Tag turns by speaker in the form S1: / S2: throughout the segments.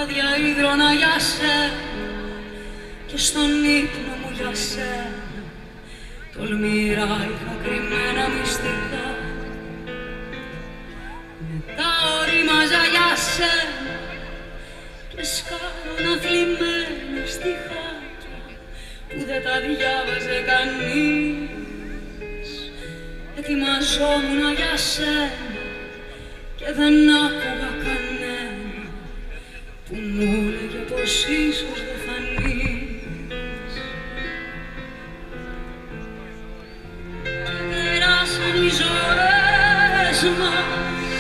S1: βράδια ίδρωνα για σένα και στον ύπνο μου για σένα τολμηρά είχα κρυμμένα μυστικά. Μετά ορίμαζα για σένα και σκάρωνα θλιμμένα στιχάκια που δεν τα διάβαζε κανείς. Ετοιμαζόμουν για σένα και δεν άκουγα κανένα που μου έλεγε πως ίσως δεν φανείς. Και περάσαν οι ζωές μας,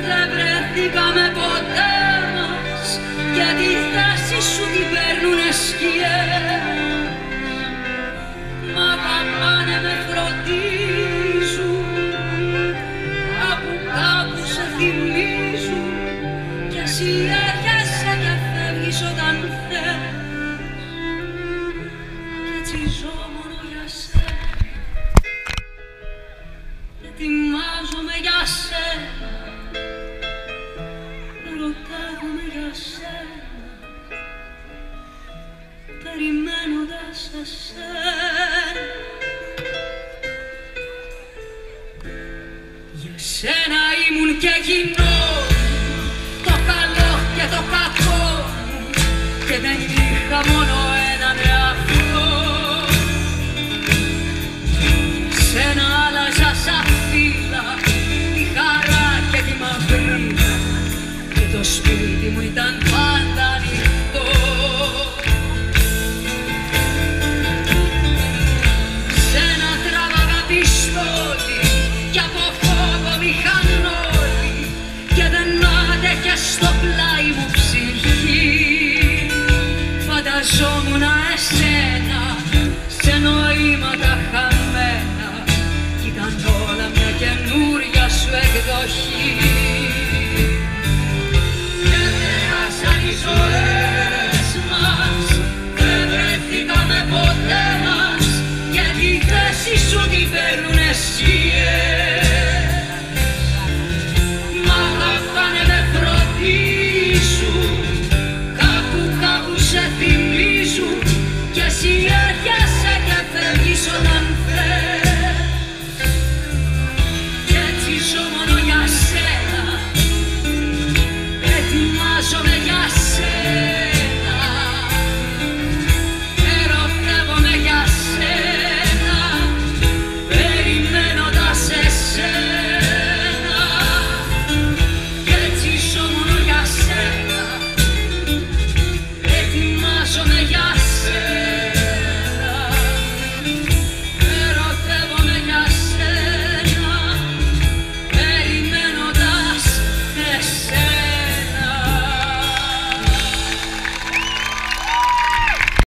S1: δεν βρεθήκαμε ποτέ μας, και τη θέση σου την παίρνουνε σκιές. Μ' αγαπάνε, με φροντίζουν, κάπου σε θυμίζουν, κι εσύ έρχεσαι και φεύγεις όταν θες. Κι έτσι ζω μόνο για σένα, ετοιμάζομαι για σένα, ερωτεύομαι για σένα, περιμένοντας εσένα. Για σένα ήμουν και γυναίκα